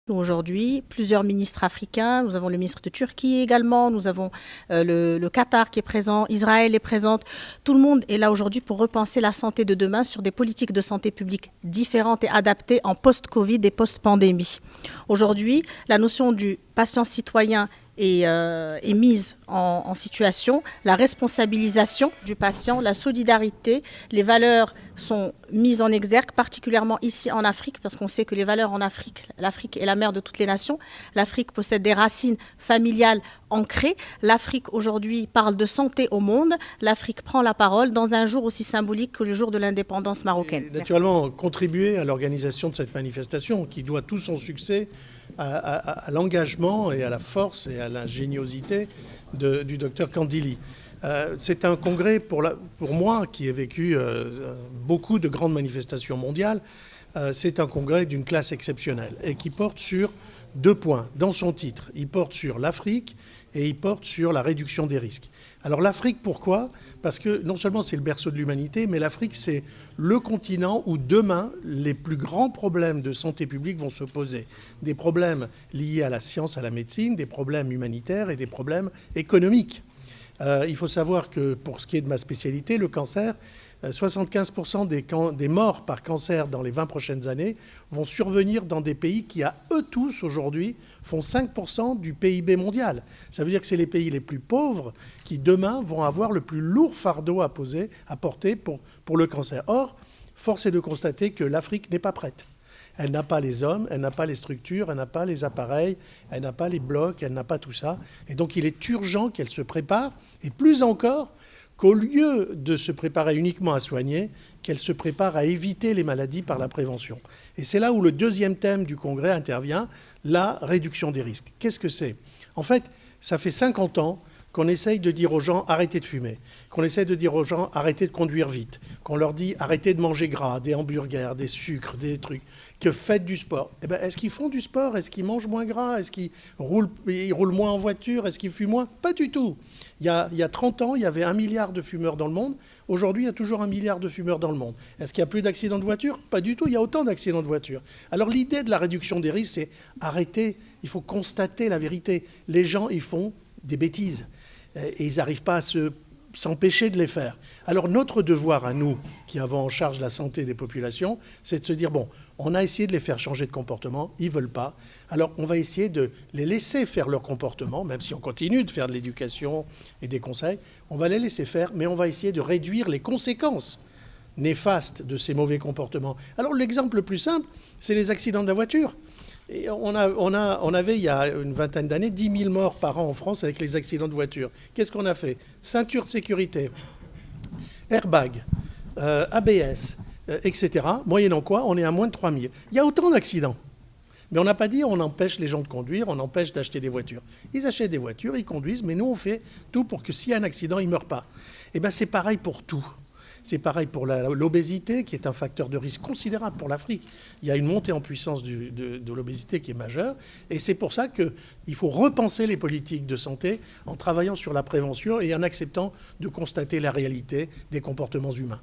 Aujourd'hui, plusieurs ministres africains, nous avons le ministre de Turquie également, nous avons le Qatar qui est présent, Israël est présente. Tout le monde est là aujourd'hui pour repenser la santé de demain sur des politiques de santé publique différentes et adaptées en post-Covid et post-pandémie. Aujourd'hui, la notion du patient citoyen est mise en situation, la responsabilisation du patient, la solidarité, les valeurs sont mises en exergue, particulièrement ici en Afrique, parce qu'on sait que les valeurs en Afrique, l'Afrique est la mère de toutes les nations, l'Afrique possède des racines familiales ancrées, l'Afrique aujourd'hui parle de santé au monde, l'Afrique prend la parole dans un jour aussi symbolique que le jour de l'indépendance marocaine. Et naturellement, contribuer à l'organisation de cette manifestation qui doit tout son succès à l'engagement et à la force et à l'ingéniosité du docteur Kandili. C'est un congrès, pour moi, qui ai vécu beaucoup de grandes manifestations mondiales, c'est un congrès d'une classe exceptionnelle et qui porte sur 2 points dans son titre. Il porte sur l'Afrique et il porte sur la réduction des risques. Alors l'Afrique, pourquoi ? Parce que non seulement c'est le berceau de l'humanité, mais l'Afrique, c'est le continent où demain, les plus grands problèmes de santé publique vont se poser. Des problèmes liés à la science, à la médecine, des problèmes humanitaires et des problèmes économiques. Il faut savoir que pour ce qui est de ma spécialité, le cancer, 75% des morts par cancer dans les 20 prochaines années vont survenir dans des pays qui, à eux tous, aujourd'hui, font 5% du PIB mondial. Ça veut dire que c'est les pays les plus pauvres qui, demain, vont avoir le plus lourd fardeau à porter pour le cancer. Or, force est de constater que l'Afrique n'est pas prête. Elle n'a pas les hommes, elle n'a pas les structures, elle n'a pas les appareils, elle n'a pas les blocs, elle n'a pas tout ça. Et donc, il est urgent qu'elle se prépare, et plus encore, qu'au lieu de se préparer uniquement à soigner, qu'elle se prépare à éviter les maladies par la prévention. Et c'est là où le deuxième thème du congrès intervient, la réduction des risques. Qu'est-ce que c'est ? En fait, ça fait 50 ans qu'on essaye de dire aux gens arrêtez de fumer, qu'on essaye de dire aux gens arrêtez de conduire vite, qu'on leur dit arrêtez de manger gras, des hamburgers, des sucres, des trucs, que faites du sport. Eh ben, est-ce qu'ils font du sport ? Est-ce qu'ils mangent moins gras ? Est-ce qu'ils roulent moins en voiture ? Est-ce qu'ils fument moins ? Pas du tout. Il y a 30 ans, il y avait 1 milliard de fumeurs dans le monde. Aujourd'hui, il y a toujours 1 milliard de fumeurs dans le monde. Est-ce qu'il n'y a plus d'accidents de voiture ? Pas du tout, il y a autant d'accidents de voiture. Alors l'idée de la réduction des risques, c'est arrêter, il faut constater la vérité. Les gens, ils font des bêtises et ils n'arrivent pas à s'empêcher de les faire. Alors notre devoir à nous, qui avons en charge la santé des populations, c'est de se dire, bon, on a essayé de les faire changer de comportement, ils ne veulent pas. Alors on va essayer de les laisser faire leur comportement, même si on continue de faire de l'éducation et des conseils, on va les laisser faire, mais on va essayer de réduire les conséquences néfastes de ces mauvais comportements. Alors l'exemple le plus simple, c'est les accidents de la voiture. Et on avait, il y a une vingtaine d'années, 10 000 morts par an en France avec les accidents de voiture. Qu'est-ce qu'on a fait ? Ceinture de sécurité, airbag, ABS, etc. Moyennant quoi, on est à moins de 3 000. Il y a autant d'accidents. Mais on n'a pas dit on empêche les gens de conduire, on empêche d'acheter des voitures. Ils achètent des voitures, ils conduisent, mais nous, on fait tout pour que s'il y a un accident, ils ne meurent pas. Eh bien, c'est pareil pour tout. C'est pareil pour l'obésité, qui est un facteur de risque considérable pour l'Afrique. Il y a une montée en puissance de l'obésité qui est majeure. Et c'est pour ça qu'il faut repenser les politiques de santé en travaillant sur la prévention et en acceptant de constater la réalité des comportements humains.